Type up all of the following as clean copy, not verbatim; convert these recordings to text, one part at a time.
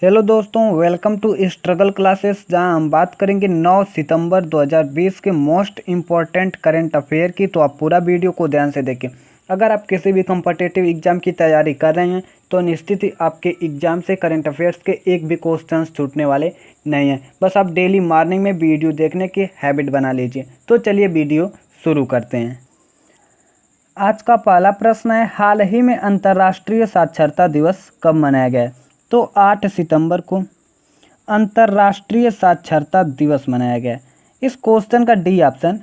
Hello दोस्तों, welcome to struggle classes, जहां हम बात करेंगे 9 सितंबर 2020 के मोस्ट इम्पॉर्टेंट करंट अफेयर की। तो आप पूरा वीडियो को ध्यान से देखें। अगर आप किसी भी कॉम्पिटिटिव एग्जाम की तैयारी कर रहे हैं तो निश्चित ही आपके एग्जाम से करंट अफेयर्स के एक भी क्वेश्चंस छूटने वाले नहीं हैं। बस आप डेली मॉर्निंग में वीडियो देखने की हैबिट बना लीजिए। तो चलिए वीडियो शुरू करते हैं। आज का पहला प्रश्न है, हाल ही में अंतर्राष्ट्रीय साक्षरता दिवस कब मनाया गया है? तो 8 सितंबर को अंतर्राष्ट्रीय साक्षरता दिवस मनाया गया है। इस क्वेश्चन का डी ऑप्शन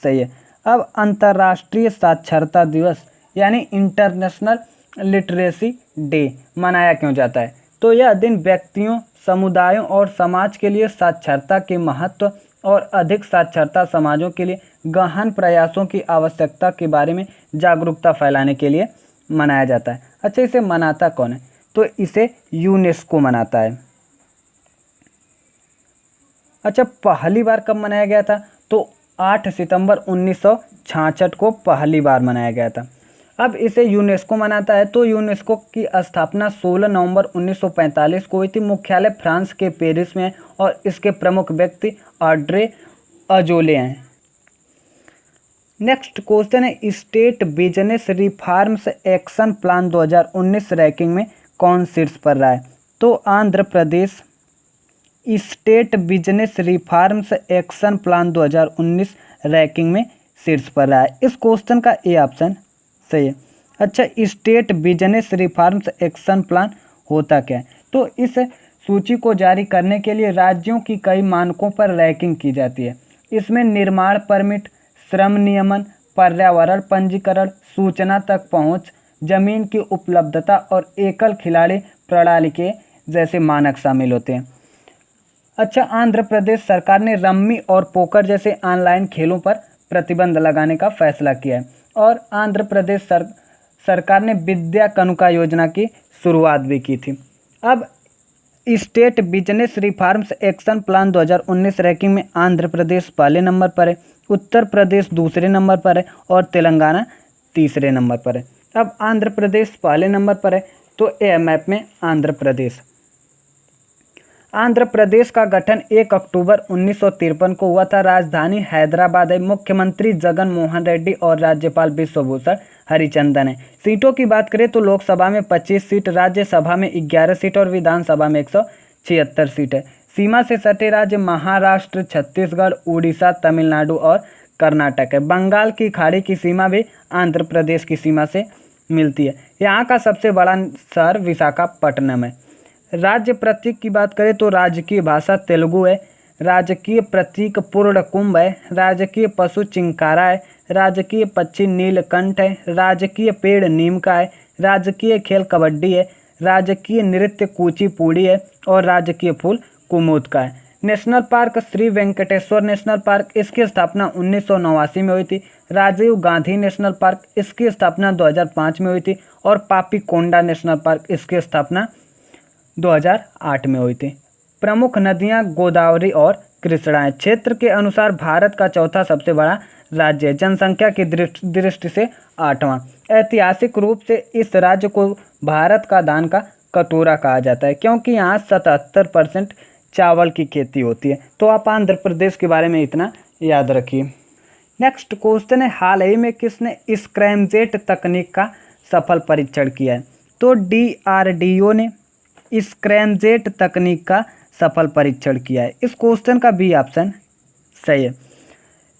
सही है। अब अंतर्राष्ट्रीय साक्षरता दिवस यानी इंटरनेशनल लिटरेसी डे मनाया क्यों जाता है? तो यह दिन व्यक्तियों, समुदायों और समाज के लिए साक्षरता के महत्व और अधिक साक्षरता समाजों के लिए गहन प्रयासों की आवश्यकता के बारे में जागरूकता फैलाने के लिए मनाया जाता है। अच्छा, इसे मनाता कौन है? तो इसे यूनेस्को मनाता है। अच्छा, पहली बार कब मनाया गया था? तो 8 सितंबर 1966 को पहली बार मनाया गया था। अब इसे यूनेस्को मनाता है तो यूनेस्को की स्थापना 16 नवंबर 1945 को हुई थी। मुख्यालय फ्रांस के पेरिस में है और इसके प्रमुख व्यक्ति ऑड्रे अजोले हैं। नेक्स्ट क्वेश्चन है, state business reforms action plan 2019 ranking में कौन शीर्ष पर रहा है? तो Andhra Pradesh state business reforms action plan 2019 ranking में शीर्ष पर रहा है। इस क्वेश्चन का ए ऑप्शन सही है। अच्छा, state business reforms action plan होता क्या है? तो इस सूची को जारी करने के लिए राज्यों की कई मानकों पर रैंकिंग की जाती है। इसमें निर्माण परमिट, श्रम नियमन, पर्यावरण पंजीकरण, सूचना तक पहुंच, जमीन की उपलब्धता और एकल खिलाड़ी प्रणाली के जैसे मानक शामिल होते हैं। अच्छा, आंध्र प्रदेश सरकार ने रम्मी और पोकर जैसे ऑनलाइन खेलों पर प्रतिबंध लगाने का फैसला किया है और आंध्र प्रदेश सरकार ने विद्या कनुका योजना की शुरुआत भी की थी। अब state business reforms action plan 2019 ranking में आंध्र प्रदेश पहले नंबर पर है, उत्तर प्रदेश दूसरे नंबर पर है और तेलंगाना तीसरे नंबर पर है। अब आंध्र प्रदेश पहले नंबर पर है तो ए मैप में आंध्र प्रदेश का गठन 1 अक्टूबर 1953 को हुआ था। राजधानी हैदराबाद है। मुख्यमंत्री जगन मोहन रेड्डी और राज्यपाल विश्वभूषण हरिचंदन है। सीटों की बात करें तो लोकसभा में 25 सीट, राज्यसभा में 11 सीट और विधानसभा में 176 सीट है। सीमा से सटे राज्य महाराष्ट्र, छत्तीसगढ़, उड़ीसा, तमिलनाडु और कर्नाटक है। बंगाल की खाड़ी की सीमा भी आंध्र प्रदेश की सीमा से मिलती है। यहाँ का सबसे बड़ा शहर विशाखापट्टनम है। राज्य प्रतीक की बात करें तो राजकीय भाषा तेलुगु है, राजकीय प्रतीक पूर्ण कुंभ है, राजकीय पशु चिंकारा है, राजकीय पक्षी नीलकंठ है, राजकीय पेड़ नीम का है, राजकीय खेल कबड्डी है, राजकीय नृत्य कुचिपुड़ी है और राजकीय फूल कुमुद का है। National park Shri Venkateswara national park, इसकी स्थापना 1989 में हुई थी। राजीव गांधी नेशनल पार्क, इसकी स्थापना 2005 में हुई थी और पापी कोंडा नेशनल पार्क, इसकी स्थापना 2008 में हुई थी। प्रमुख नदियां गोदावरी और कृष्णा है। क्षेत्र के अनुसार भारत का चौथा सबसे बड़ा राज्य है। जनसंख्या की दृष्टि से 8वां। ऐतिहासिक रूप से इस राज्य को भारत का दान का कटोरा कहा जाता है क्योंकि यहाँ 77% चावल की खेती होती है। तो आप आंध्र प्रदेश के बारे में इतना याद रखिए। नेक्स्ट क्वेश्चन है, हाल ही में किसने स्क्रैमजेट तकनीक का सफल परीक्षण किया है? तो DRDO ने स्क्रैमजेट तकनीक का सफल परीक्षण किया है। इस क्वेश्चन का बी ऑप्शन सही है।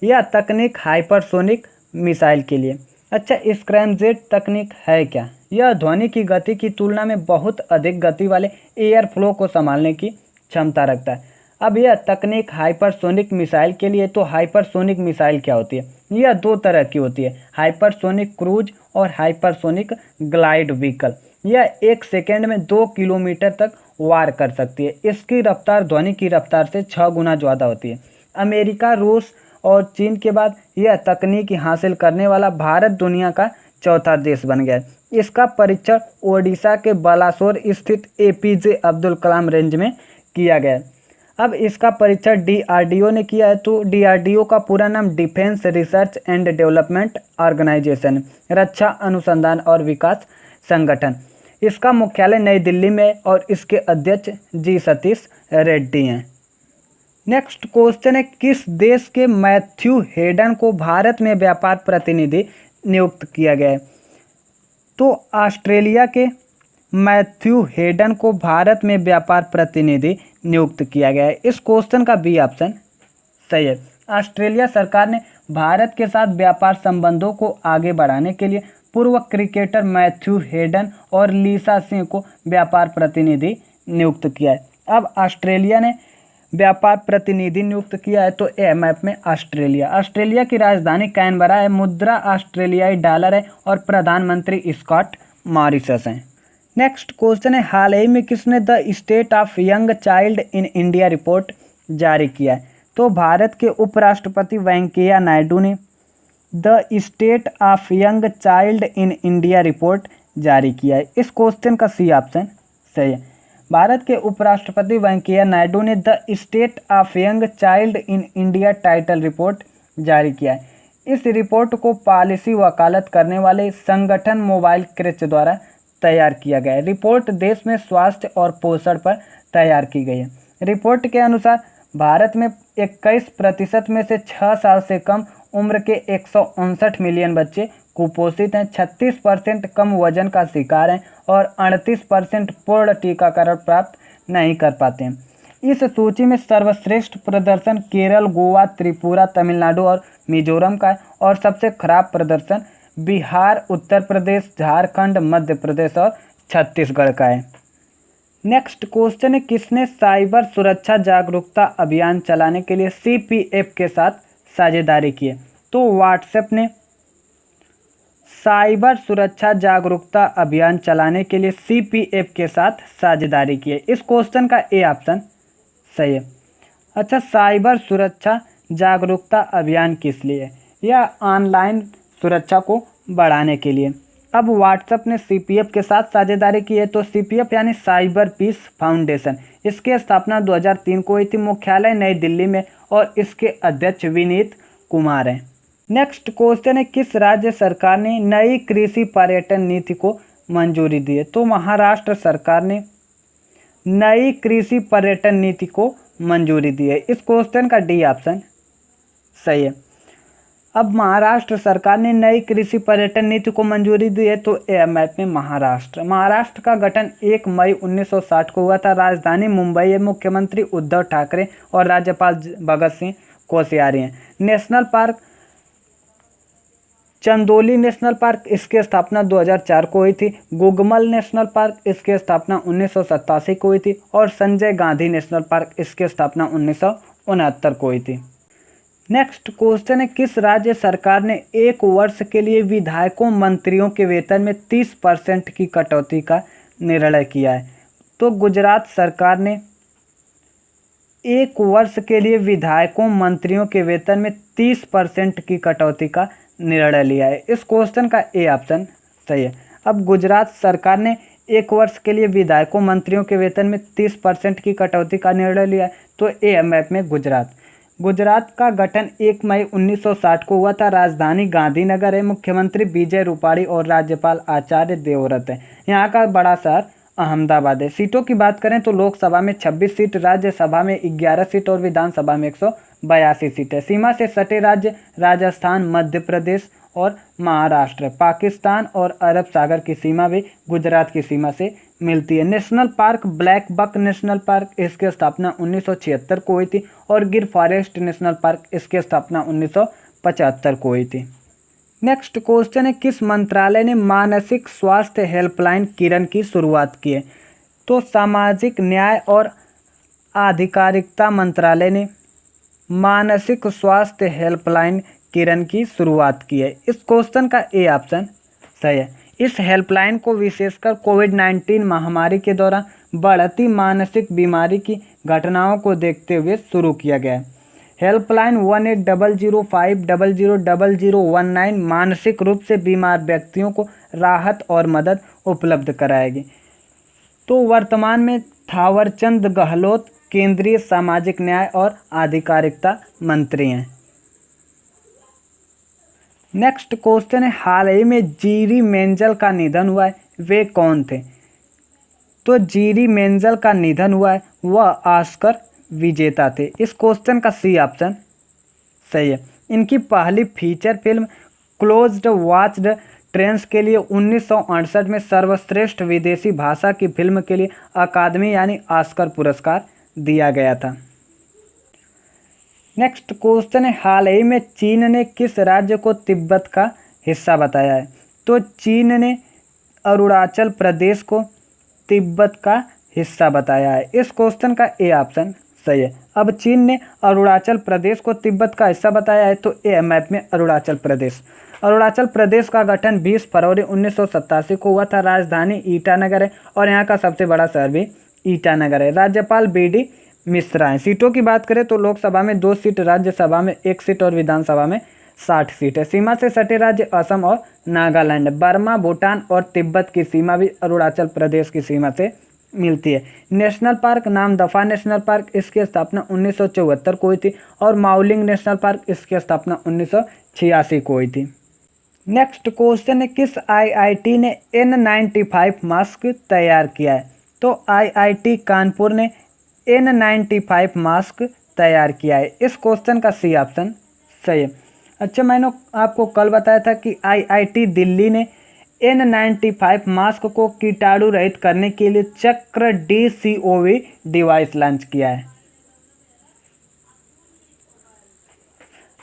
यह तकनीक हाइपरसोनिक मिसाइल के लिए। अच्छा, स्क्रैमजेट तकनीक है क्या? यह ध्वनि की गति की तुलना में बहुत अधिक गति वाले एयर फ्लो को संभालने की क्षमता रखता है। अब यह तकनीक हाइपरसोनिक मिसाइल के लिए। तो हाइपरसोनिक मिसाइल क्या होती है? यह दो तरह की होती है, हाइपरसोनिक क्रूज और हाइपरसोनिक ग्लाइड व्हीकल। यह 1 सेकेंड में 2 किलोमीटर तक वार कर सकती है। इसकी रफ्तार ध्वनि की रफ्तार से 6 गुना ज़्यादा होती है। अमेरिका, रूस और चीन के बाद यह तकनीक हासिल करने वाला भारत दुनिया का चौथा देश बन गया है। इसका परीक्षण ओडिशा के बालासोर स्थित APJ अब्दुल कलाम रेंज में किया गया है। अब इसका परीक्षण DRDO ने किया है। तो DRDO का पूरा नाम defence research and development organisation, रक्षा अनुसंधान और विकास संगठन। इसका मुख्यालय नई दिल्ली में है और इसके अध्यक्ष जी सतीश रेड्डी हैं। नेक्स्ट क्वेश्चन है, किस देश के मैथ्यू हेडन को भारत में व्यापार प्रतिनिधि नियुक्त किया गया है? तो ऑस्ट्रेलिया के मैथ्यू हेडन को भारत में व्यापार प्रतिनिधि नियुक्त किया गया है। इस क्वेश्चन का बी ऑप्शन सही है। ऑस्ट्रेलिया सरकार ने भारत के साथ व्यापार संबंधों को आगे बढ़ाने के लिए पूर्व क्रिकेटर मैथ्यू हेडन और लीसा सिंह को व्यापार प्रतिनिधि नियुक्त किया है। अब ऑस्ट्रेलिया ने व्यापार प्रतिनिधि नियुक्त किया है, तो ए मैप में ऑस्ट्रेलिया की राजधानी कैनबरा है, मुद्रा ऑस्ट्रेलियाई डॉलर है और प्रधानमंत्री स्कॉट मॉरिसन हैं। नेक्स्ट क्वेश्चन है, हाल ही में किसने the state of young child in India report जारी किया है? तो भारत के उपराष्ट्रपति वेंकैया नायडू ने the state of young child in India report जारी किया है। इस क्वेश्चन का सी ऑप्शन सही है। भारत के उपराष्ट्रपति वेंकैया नायडू ने the state of young child in India title report जारी किया है। इस रिपोर्ट को पॉलिसी वकालत करने वाले संगठन मोबाइल क्रेच द्वारा तैयार किया गया है। रिपोर्ट देश में स्वास्थ्य और पोषण पर तैयार की गई है। रिपोर्ट के अनुसार भारत में 21% में से 6 साल से कम उम्र के 159 मिलियन बच्चे कुपोषित हैं, 36% कम वजन का शिकार हैं और 38% पूर्ण टीकाकरण प्राप्त नहीं कर पाते हैं। इस सूची में सर्वश्रेष्ठ प्रदर्शन केरल, गोवा, त्रिपुरा, तमिलनाडु और मिजोरम का है और सबसे खराब प्रदर्शन बिहार, उत्तर प्रदेश, झारखंड, मध्य प्रदेश और छत्तीसगढ़ का है। नेक्स्ट क्वेश्चन है, किसने साइबर सुरक्षा जागरूकता अभियान चलाने के लिए CPF के साथ साझेदारी की है? तो व्हाट्सएप ने साइबर सुरक्षा जागरूकता अभियान चलाने के लिए CPF के साथ साझेदारी की है। इस क्वेश्चन का ए ऑप्शन सही है। अच्छा, साइबर सुरक्षा जागरूकता अभियान किस लिए है? यह ऑनलाइन सुरक्षा को बढ़ाने के लिए। अब व्हाट्सएप ने CPF के साथ साझेदारी की है, तो CPF यानी साइबर पीस फाउंडेशन, इसकी स्थापना 2003 को हुई थी, मुख्यालय नई दिल्ली में और इसके अध्यक्ष विनीत कुमार हैं। नेक्स्ट क्वेश्चन है, किस राज्य सरकार ने नई कृषि पर्यटन नीति को मंजूरी दी है? तो महाराष्ट्र सरकार ने नई कृषि पर्यटन नीति को मंजूरी दी है। इस क्वेश्चन का डी ऑप्शन सही है। अब महाराष्ट्र सरकार ने नई कृषि पर्यटन नीति को मंजूरी दी है, तो ए मैप में महाराष्ट्र का गठन 1 मई 1960 को हुआ था। राजधानी मुंबई है, मुख्यमंत्री उद्धव ठाकरे और राज्यपाल भगत सिंह कोश्यारी हैं। National park Chandoli national park, इसकी स्थापना 2004 को हुई थी। गुगमल नेशनल पार्क, इसकी स्थापना 1987 को हुई थी और संजय गांधी नेशनल पार्क, इसकी स्थापना 1969 को हुई थी। नेक्स्ट क्वेश्चन है, किस राज्य सरकार ने 1 वर्ष के लिए विधायकों मंत्रियों के वेतन में 30% की कटौती का निर्णय किया है? तो गुजरात सरकार ने 1 वर्ष के लिए विधायकों मंत्रियों के वेतन में 30% की कटौती का निर्णय लिया है। इस क्वेश्चन का ए ऑप्शन सही है। अब गुजरात सरकार ने 1 वर्ष के लिए विधायकों मंत्रियों के वेतन में 30% की कटौती का निर्णय लिया है, तो ए मैप में गुजरात का गठन 1 मई 1960 को हुआ था। राजधानी गांधीनगर है, मुख्यमंत्री विजय रूपाणी और राज्यपाल आचार्य देवव्रत है। यहाँ का बड़ा शहर अहमदाबाद है। सीटों की बात करें तो लोकसभा में 26 सीट, राज्यसभा में 11 सीट और विधानसभा में 182 सीट है। सीमा से सटे राज्य राजस्थान, मध्य प्रदेश और महाराष्ट्र। पाकिस्तान और अरब सागर की सीमा भी गुजरात की सीमा से मिलती है। National park black buck national park, इसकी स्थापना 1976 को हुई थी और गिर फॉरेस्ट नेशनल पार्क, इसकी स्थापना 1975 को हुई थी। नेक्स्ट क्वेश्चन है, किस मंत्रालय ने मानसिक स्वास्थ्य हेल्पलाइन किरण की शुरुआत की है? तो सामाजिक न्याय और आधिकारिकता मंत्रालय ने मानसिक स्वास्थ्य हेल्पलाइन किरण की शुरुआत की है। इस क्वेश्चन का ए ऑप्शन सही है। इस हेल्पलाइन को विशेषकर कोविड-19 महामारी के दौरान बढ़ती मानसिक बीमारी की घटनाओं को देखते हुए शुरू किया गया है। हेल्पलाइन 1800500019 मानसिक रूप से बीमार व्यक्तियों को राहत और मदद उपलब्ध कराएगी। तो वर्तमान में थावरचंद गहलोत केंद्रीय सामाजिक न्याय और आधिकारिकता मंत्री हैं। नेक्स्ट क्वेश्चन है, हाल ही में जीरी मेंजल का निधन हुआ है, वे कौन थे? तो जीरी मेंजल का निधन हुआ है, वह ऑस्कर विजेता थे। इस क्वेश्चन का सी ऑप्शन सही है। इनकी पहली feature film closed watched trains के लिए 1968 में सर्वश्रेष्ठ विदेशी भाषा की फिल्म के लिए अकादमी यानी ऑस्कर पुरस्कार दिया गया था। नेक्स्ट क्वेश्चन है, हाल ही में चीन ने किस राज्य को तिब्बत का हिस्सा बताया है? तो चीन ने अरुणाचल प्रदेश को तिब्बत का हिस्सा बताया है। इस क्वेश्चन का ए ऑप्शन सही है। अब चीन ने अरुणाचल प्रदेश को तिब्बत का हिस्सा बताया है, तो ए मैप में अरुणाचल प्रदेश का गठन 20 फरवरी 1987 को हुआ था। राजधानी ईटानगर है और यहाँ का सबसे बड़ा शहर भी ईटानगर है। राज्यपाल BD मिश्रा हैं। सीटों की बात करें तो लोकसभा में 2 सीट, राज्यसभा में 1 सीट और विधानसभा में 60 सीट है। सीमा से सटे राज्य असम और नागालैंड। बर्मा, भूटान और तिब्बत की सीमा भी अरुणाचल प्रदेश की सीमा से मिलती है। National park Namdapha national park, इसकी स्थापना 1974 को हुई थी और माउलिंग नेशनल पार्क, इसकी स्थापना 1986 को हुई थी। नेक्स्ट क्वेश्चन है, किस IIT ने N95 मास्क तैयार किया है? तो IIT कानपुर ने N95 मास्क तैयार किया है। इस क्वेश्चन का सी ऑप्शन सही है। अच्छा, मैंने आपको कल बताया था कि IIT दिल्ली ने N95 मास्क को कीटाणु रहित करने के लिए चक्र DCOV डिवाइस लॉन्च किया है।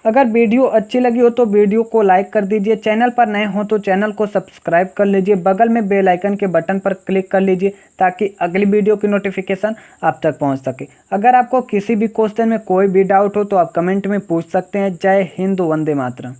अगर वीडियो अच्छी लगी हो तो वीडियो को लाइक कर दीजिए। चैनल पर नए हो तो चैनल को सब्सक्राइब कर लीजिए। बगल में बेल आइकन के बटन पर क्लिक कर लीजिए ताकि अगली वीडियो की नोटिफिकेशन आप तक पहुंच सके। अगर आपको किसी भी क्वेश्चन में कोई भी डाउट हो तो आप कमेंट में पूछ सकते हैं। जय हिंद, वंदे मातरम।